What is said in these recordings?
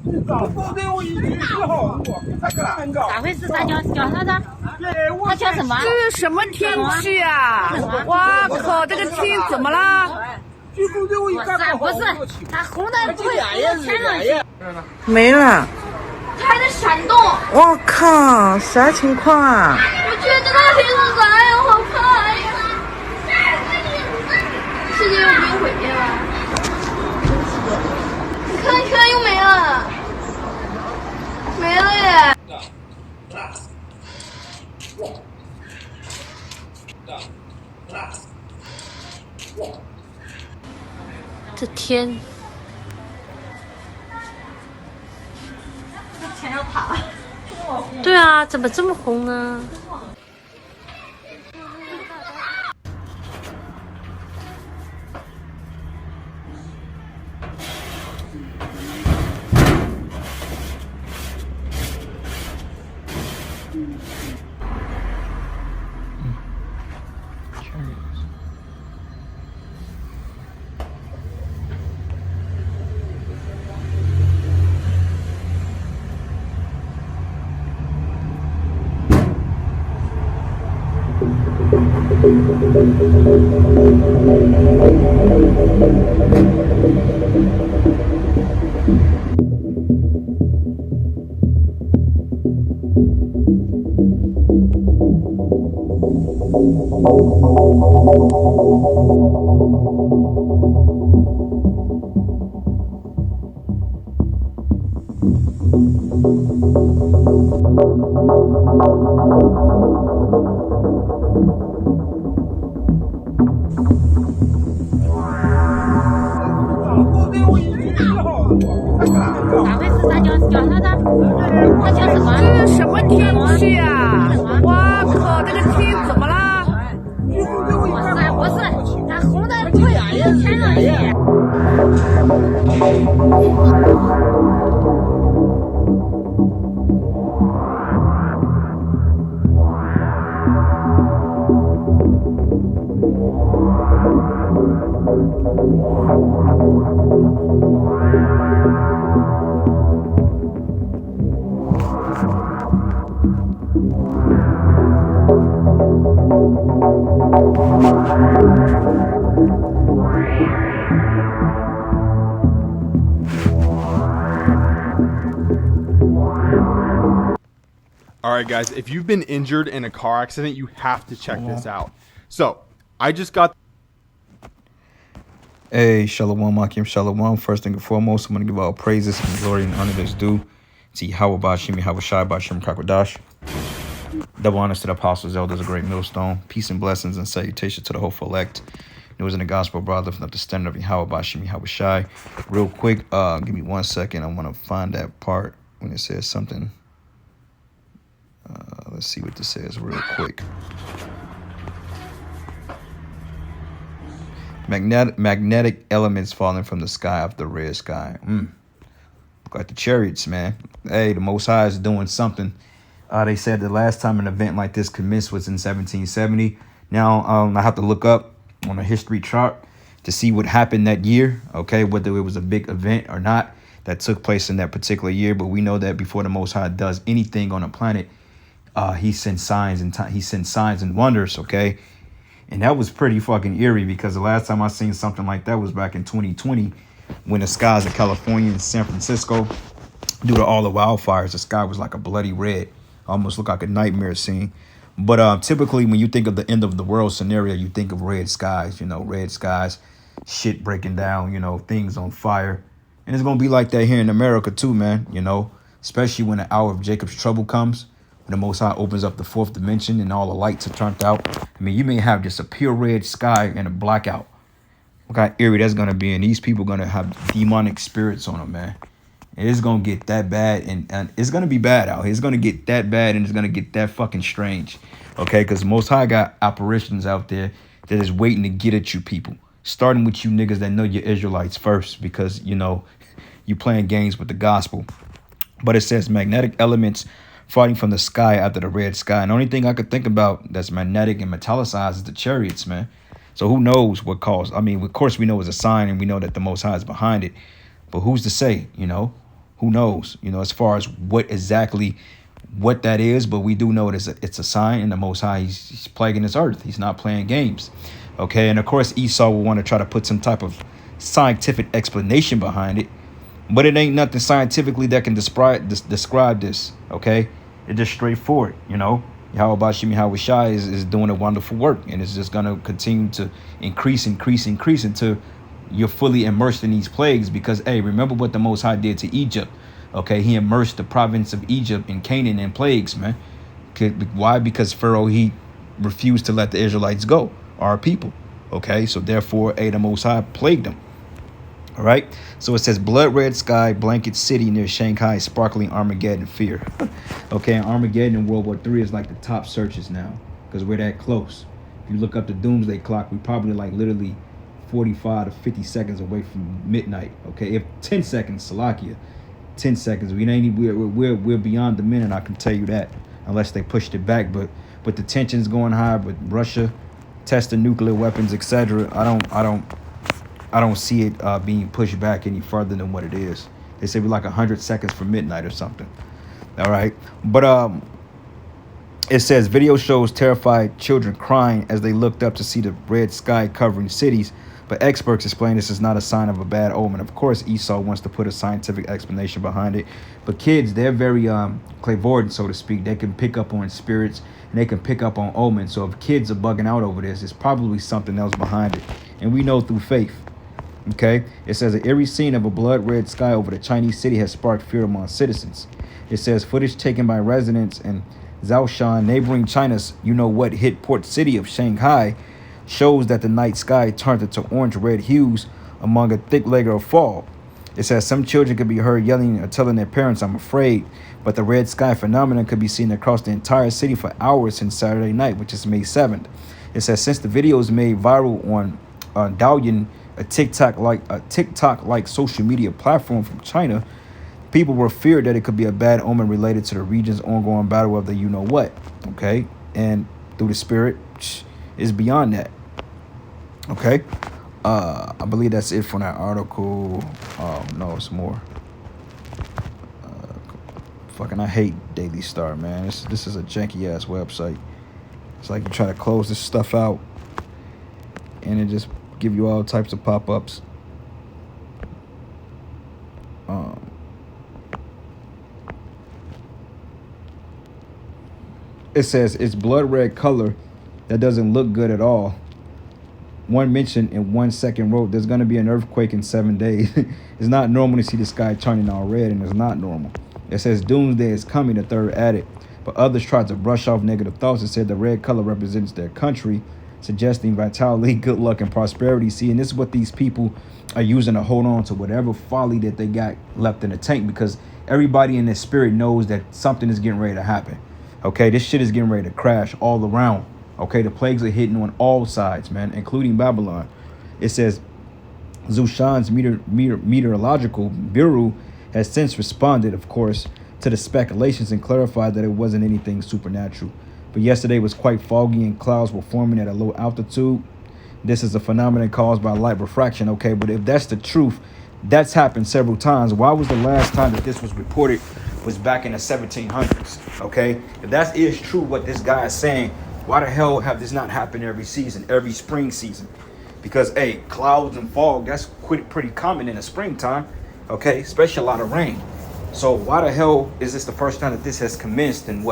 你早否定我一句，你好我，他干嘛搞？咋回事？咋叫他的？他叫什么？这是什么天气啊！哇靠，这个天怎么了？不是，他红的不会天上没了。它还在闪动。我靠，啥情况啊？我觉得那黑是啥呀？好怕呀！世界又不用毁灭了。你看又没了，没了耶！这天，这天要塌了。对啊，怎么这么红呢？咋回事？咋叫他的？他叫什么？这是什么天气啊！哇靠，这个天怎么了？不是，他红的不会天上去。Alright guys, if you've been injured in a car accident, you have to check this out. So, I just got... Hey, Shalom, Akim Shalom. First and foremost, I'm going to give all praises and glory and honor that's due to Yahweh Bashim, Yahweh Shai Bashim Kakwadash. Double honors to the apostles, elders, a great millstone. Peace and blessings and salutation to the hopeful elect. It was in the gospel, brother, from the standard of Yahweh Bashim, Yahweh Shai. Real quick, give me 1 second. I want to find that part when it says something. Let's see what this says real quick. Magnetic elements falling from the sky of the red sky. Look like the chariots, man. Hey, the Most High is doing something. They said the last time an event like this commenced was in 1770. Now, I have to look up on a history chart to see what happened that year, okay, whether it was a big event or not that took place in that particular year. But we know that before the Most High does anything on a planet, he sends signs and wonders, okay? And that was pretty fucking eerie because the last time I seen something like that was back in 2020 when the skies of California and San Francisco, due to all the wildfires, the sky was like a bloody red, almost looked like a nightmare scene. But typically when you think of the end of the world scenario, you think of red skies, red skies, shit breaking down, things on fire. And it's going to be like that here in America too, man, especially when the hour of Jacob's trouble comes. When the Most High opens up the fourth dimension and all the lights are turned out. I mean, you may have just a pure red sky and a blackout. Look how eerie that's going to be. And these people going to have demonic spirits on them, man. It's going to get that bad. And it's going to be bad out here. It's going to get that bad and it's going to get that fucking strange. Okay, because the Most High got apparitions out there that is waiting to get at you people. Starting with you niggas that know you're Israelites first because, you playing games with the gospel. But it says magnetic elements fighting from the sky after the red sky. And the only thing I could think about that's magnetic and metallicized is the chariots, man. So who knows what caused? I mean, of course we know it's a sign and we know that the Most High is behind it. But who's to say, Who knows? You know, as far as what that is, but we do know it's a sign, and the Most High, he's plaguing this earth. He's not playing games. Okay, and of course Esau will want to try to put some type of scientific explanation behind it, but it ain't nothing scientifically that can describe this. Okay, it's just straightforward. You know, Yahweh Shimi Hawashai is doing a wonderful work, and it's just gonna continue to increase until you're fully immersed in these plagues. Because hey, remember what the Most High did to Egypt. Okay, he immersed the province of Egypt in Canaan in plagues, man. Why? Because Pharaoh, he refused to let the Israelites go, our people. Okay, so therefore, the Most High plagued them. All right, so it says blood red sky, blanket city near Shanghai, sparkling Armageddon fear. Okay, and Armageddon in World War III is like the top searches now because we're that close. If you look up the doomsday clock, we probably like literally 45 to 50 seconds away from midnight. Okay, if 10 seconds, Salakia. 10 seconds. We're beyond the minute, I can tell you that, unless they pushed it back. But with the tensions going high, with Russia testing nuclear weapons, etc., I don't see it being pushed back any further than what it is. They say we're like 100 seconds from midnight or something. All right, but it says video shows terrified children crying as they looked up to see the red sky covering cities. But experts explain this is not a sign of a bad omen. Of course, Esau wants to put a scientific explanation behind it. But kids, they're very clairvoyant, so to speak. They can pick up on spirits, and they can pick up on omens. So if kids are bugging out over this, it's probably something else behind it. And we know through faith. Okay? It says an eerie scene of a blood-red sky over the Chinese city has sparked fear among citizens. It says footage taken by residents in Zhoushan, neighboring China's you-know-what hit port city of Shanghai, shows that the night sky turned into orange-red hues among a thick layer of fog. It says some children could be heard yelling or telling their parents, "I'm afraid," but the red sky phenomenon could be seen across the entire city for hours since Saturday night, which is May 7th. It says since the video was made viral on Douyin, a TikTok-like social media platform from China, people were feared that it could be a bad omen related to the region's ongoing battle of the you-know-what. Okay, and through the spirit, is beyond that. Okay, I believe that's it for that article. No, it's more. Fucking, I hate Daily Star, man. This is a janky ass website. It's like you try to close this stuff out, and it just give you all types of pop-ups. It says it's blood red color that doesn't look good at all. One mention in 1 second wrote, "There's going to be an earthquake in 7 days." It's not normal to see the sky turning all red, and it's not normal. It says doomsday is coming, the third added. But others tried to brush off negative thoughts and said the red color represents their country, suggesting vitality, good luck, and prosperity. See, and this is what these people are using to hold on to whatever folly that they got left in the tank, because everybody in their spirit knows that something is getting ready to happen. Okay, this shit is getting ready to crash all around. Okay, the plagues are hitting on all sides, man, including Babylon. It says Zhoushan's meteorological bureau has since responded, of course, to the speculations and clarified that it wasn't anything supernatural. But yesterday was quite foggy and clouds were forming at a low altitude. This is a phenomenon caused by light refraction. Okay, but if that's the truth, that's happened several times. Why was the last time that this was reported was back in the 1700s? Okay, if that is true, what this guy is saying, why the hell have this not happened every season, every spring season? Because, hey, clouds and fog, that's pretty common in the springtime, okay? Especially a lot of rain. So why the hell is this the first time that this has commenced in,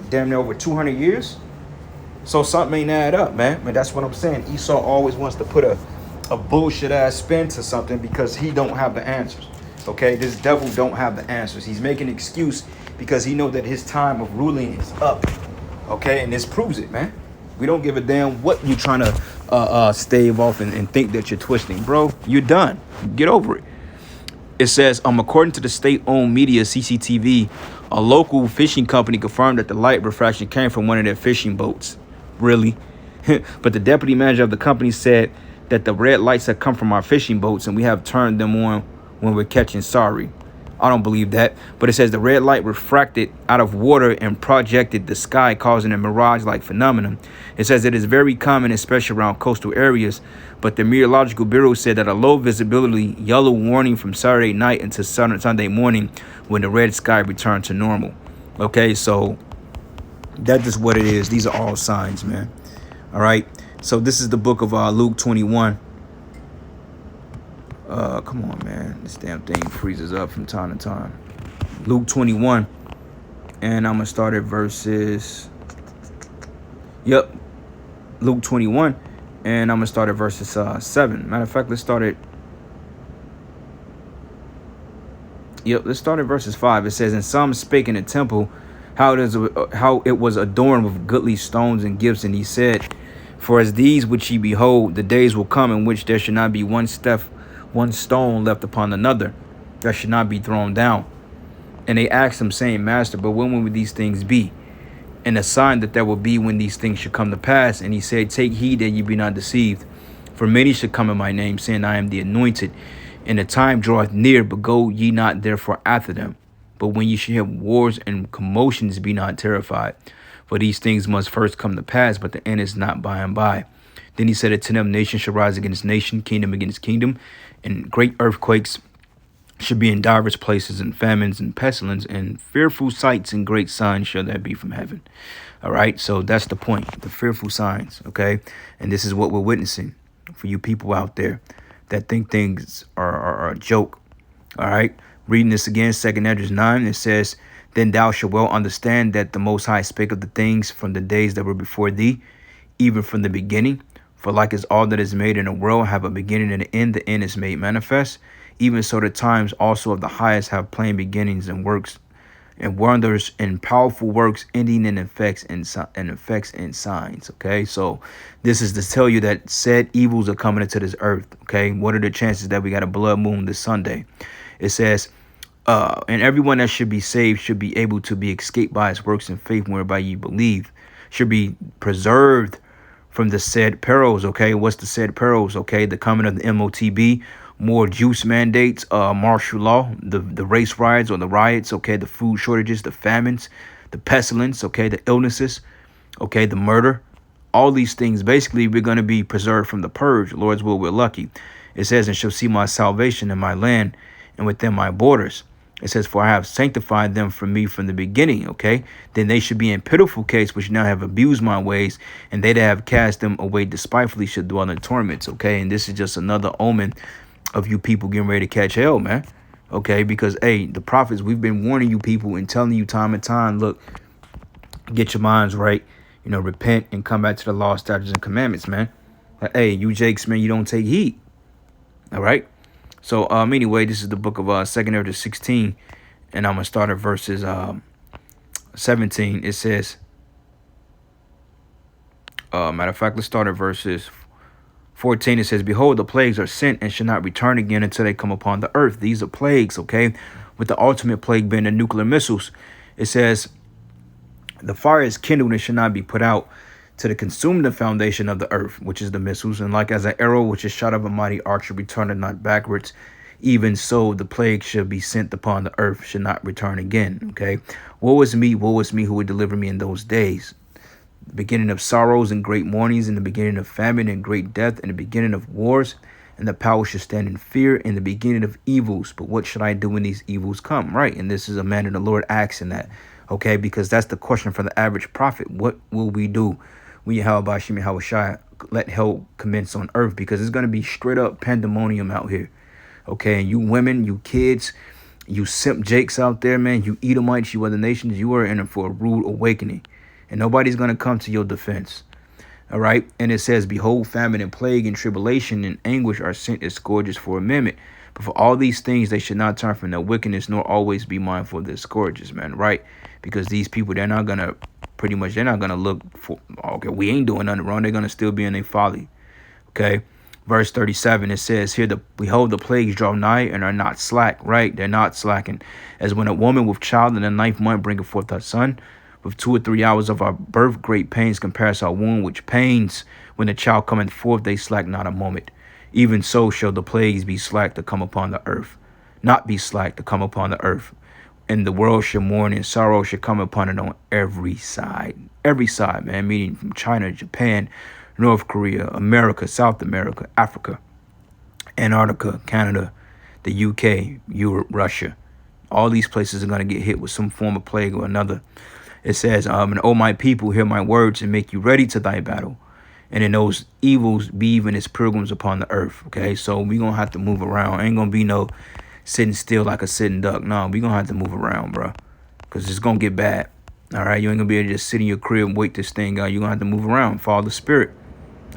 damn near over 200 years? So something ain't add up, man. But that's what I'm saying. Esau always wants to put a bullshit-ass spin to something because he don't have the answers, okay? This devil don't have the answers. He's making an excuse because he know that his time of ruling is up. Okay, and this proves it, man. We don't give a damn what you're trying to stave off and think that you're twisting, bro. You're done. Get over it. It says, according to the state-owned media CCTV, a local fishing company confirmed that the light refraction came from one of their fishing boats. Really? But the deputy manager of the company said that the red lights have come from our fishing boats and we have turned them on when we're catching sorry. I don't believe that. But it says the red light refracted out of water and projected the sky, causing a mirage-like phenomenon. It says it is very common, especially around coastal areas. But the Meteorological Bureau said that a low visibility yellow warning from Saturday night until Sunday morning when the red sky returned to normal. Okay, so that's just what it is. These are all signs, man. All right. So this is the book of Luke 21. Come on, man. This damn thing freezes up from time to time. Luke 21. And I'm going to start at verses. Yep. Luke 21. And I'm going to start at verses 7. Matter of fact, let's start at. Yep, let's start at verses 5. It says, and some spake in the temple how it was adorned with goodly stones and gifts. And he said, for as these which ye behold, the days will come in which there should not be one stone left upon another that should not be thrown down. And they asked him, saying, Master, but when will these things be? And a sign that there will be when these things should come to pass. And he said, take heed that ye be not deceived. For many should come in my name, saying, I am the anointed. And the time draweth near, but go ye not therefore after them. But when ye shall hear wars and commotions, be not terrified. For these things must first come to pass, but the end is not by and by. Then he said unto them, nation shall rise against nation, kingdom against kingdom, and great earthquakes should be in divers places, and famines and pestilence, and fearful sights and great signs shall there be from heaven. All right, so that's the point, the fearful signs, okay? And this is what we're witnessing for you people out there that think things are a joke. All right, reading this again, 2 Esdras 9, it says, then thou shalt well understand that the Most High spake of the things from the days that were before thee, even from the beginning. For like as all that is made in the world have a beginning and an end, the end is made manifest. Even so the times also of the highest have plain beginnings and works and wonders and powerful works ending in effects and signs. Okay, so this is to tell you that said evils are coming into this earth. Okay, what are the chances that we got a blood moon this Sunday? It says, and everyone that should be saved should be able to be escaped by his works and faith whereby you believe, should be preserved from the said perils. Okay, what's the said perils? Okay, the coming of the MOTB, more juice mandates, martial law, the race riots or the riots, okay, the food shortages, the famines, the pestilence, okay, the illnesses, okay, the murder, all these things. Basically, we're going to be preserved from the purge. Lord's will, we're lucky. It says, and shall see my salvation in my land and within my borders. It says, for I have sanctified them from me from the beginning. Okay, then they should be in pitiful case, which now have abused my ways, and they that have cast them away despitefully should dwell in torments. Okay, and this is just another omen of you people getting ready to catch hell, man. Okay, because, hey, the prophets, we've been warning you people and telling you time and time, look, get your minds right, you know, repent and come back to the law, statutes, and commandments, man. Like, hey, you Jakes, man, you don't take heed. All right. So, anyway, this is the book of 2 Esdras 16, and I'm going to start at verses 17. It says, matter of fact, let's start at verses 14. It says, behold, the plagues are sent and shall not return again until they come upon the earth. These are plagues, okay, with the ultimate plague being the nuclear missiles. It says, the fire is kindled and shall not be put out to the consume the foundation of the earth, which is the missiles. And like as an arrow which is shot of a mighty archer returneth not backwards, even so the plague shall be sent upon the earth, shall not return again. Okay, woe is me who would deliver me in those days. The beginning of sorrows and great mournings, and the beginning of famine and great death, and the beginning of wars, and the power shall stand in fear, and the beginning of evils. But what should I do when these evils come? Right, and this is a man of the Lord asking that. Okay, because that's the question for the average prophet. What will we do when Yahweh Shem Yahushua let hell commence on earth? Because it's going to be straight up pandemonium out here. Okay, and you women, you kids, you simp jakes out there, man, you Edomites, you other nations, you are in for a rude awakening. And nobody's going to come to your defense. All right. And it says, behold, famine and plague and tribulation and anguish are sent as scourges for a minute. But for all these things, they should not turn from their wickedness, nor always be mindful of their scourges, man. Right. Because these people, they're not going to they're not going to look for, okay, we ain't doing nothing wrong. They're going to still be in their folly. Okay. Verse 37, it says here, behold, the plagues draw nigh and are not slack. Right. They're not slacking. As when a woman with child in the 9th month bringeth forth her son, with 2 or 3 hours of our birth, great pains compares our womb, which pains when the child cometh forth, they slack not a moment. Even so shall the plagues be slack to come upon the earth. not be slack to come upon the earth. And the world should mourn, and sorrow should come upon it on every side, man, meaning from China, Japan, North Korea, America, South America, Africa, Antarctica, Canada, the UK, Europe, Russia. All these places are going to get hit with some form of plague or another. It says, and O my people, hear my words and make you ready to thy battle. And in those evils be even as pilgrims upon the earth. Okay, so we're going to have to move around. Ain't going to be no sitting still like a sitting duck. No, we're going to have to move around, bro. Because it's going to get bad. All right, you ain't going to be able to just sit in your crib and wait this thing out. You're going to have to move around, follow the spirit.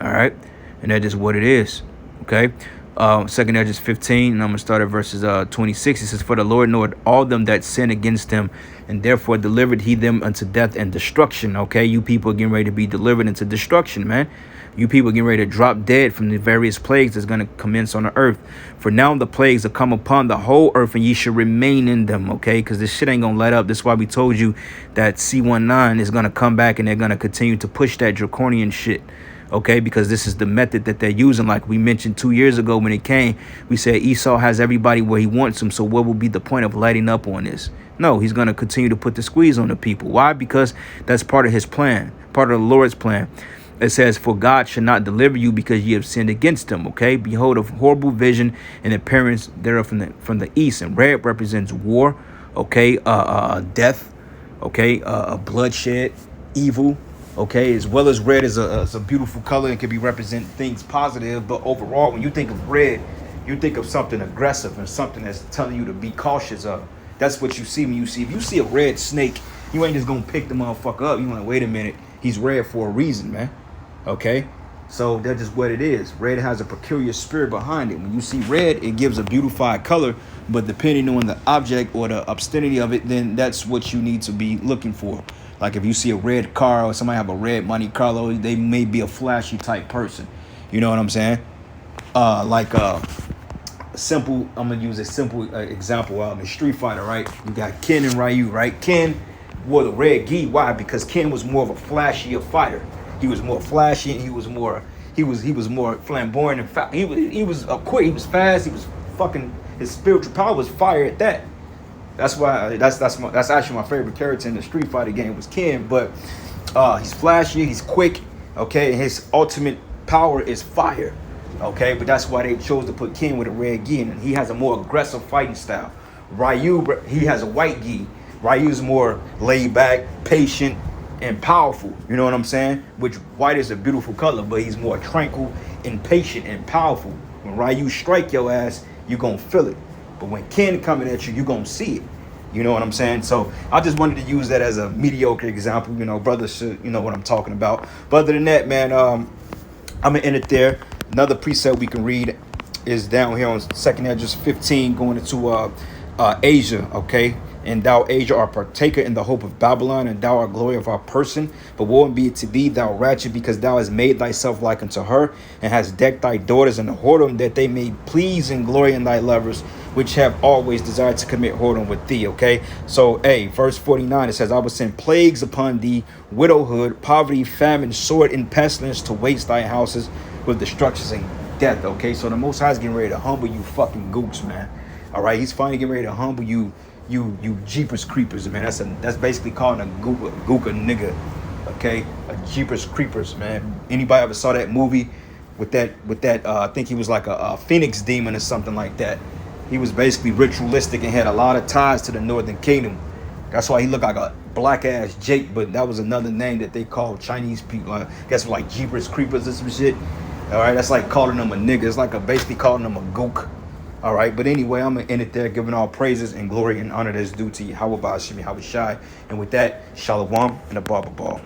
All right, and that's just what it is. Okay. 2nd Edges 15, and I'm going to start at verses 26. It says, for the Lord knoweth all them that sin against him, and therefore delivered he them unto death and destruction. Okay, you people are getting ready to be delivered into destruction, man. You people are getting ready to drop dead from the various plagues that's going to commence on the earth. For now the plagues are come upon the whole earth, and ye should remain in them, okay? Because this shit ain't going to let up. That's why we told you that C-19 is going to come back, and they're going to continue to push that draconian shit. Okay, because this is the method that they're using. Like we mentioned 2 years ago when it came, we said Esau has everybody where he wants them. So what will be the point of lighting up on this? No, he's going to continue to put the squeeze on the people. Why? Because that's part of his plan, part of the Lord's plan. It says, for God should not deliver you because ye have sinned against him. Okay, behold, a horrible vision and appearance thereof from the east. And red represents war. Okay, death. Okay, bloodshed, evil. Okay, as well as red is a beautiful color and can be represent things positive. But overall, when you think of red, you think of something aggressive and something that's telling you to be cautious of. That's what you see when you see. If you see a red snake, you ain't just gonna pick the motherfucker up. You wanna wait a minute. He's red for a reason, man. Okay, so that's just what it is. Red has a peculiar spirit behind it. When you see red, it gives a beautified color. But depending on the object or the obscenity of it, then that's what you need to be looking for. Like if you see a red car or somebody have a red Monte Carlo, they may be a flashy type person. You know what I'm saying? Simple. I'm gonna use a simple example. In Street Fighter, right? You got Ken and Ryu, right? Ken wore the red gi. Why? Because Ken was more of a flashier fighter. He was more flashy. And he was more flamboyant and he was quick. He was fast. He was fucking. His spiritual power was fire at that. That's why that's actually my favorite character in the Street Fighter game was Ken. But he's flashy, he's quick, okay, and his ultimate power is fire, okay. But that's why they chose to put Ken with a red gi, and he has a more aggressive fighting style. Ryu, he has a white gi. Ryu's more laid back, patient, and powerful. You know what I'm saying? Which white is a beautiful color, but he's more tranquil and patient and powerful. When Ryu strike your ass, you gonna feel it. But when Ken coming at you, you're going to see it. You know what I'm saying? So I just wanted to use that as a mediocre example. You know, brothers should, you know what I'm talking about. But other than that, man, I'm going to end it there. Another precept we can read is down here on 2nd Edges 15 going into Asia, okay? And thou, Asia, art partaker in the hope of Babylon, and thou art glory of our person. But woe be it to thee, thou ratchet, because thou hast made thyself like unto her, and hast decked thy daughters in the whoredom, that they may please and glory in thy lovers, which have always desired to commit whoredom with thee. Okay, so verse 49, it says, I will send plagues upon thee, widowhood, poverty, famine, sword, and pestilence, to waste thy houses with destructions and death. Okay, so the Most High is getting ready to humble you fucking gooks, man. All right, he's finally getting ready to humble you Jeepers Creepers, man. That's basically calling a gooka nigga. Okay, a Jeepers Creepers, man. Anybody ever saw that movie with that I think he was like a phoenix demon or something like that. He was basically ritualistic and had a lot of ties to the Northern Kingdom. That's why he looked like a black ass Jake, but that was another name that they called Chinese people. I guess like Jeepers Creepers or some shit. All right, that's like calling them a nigga. It's like basically calling them a gook. All right, but anyway, I'm going to end it there, giving all praises and glory and honor that's due to Yahweh Ba'ashim Yahweh Shai. And with that, Shalom and a Baba Ball.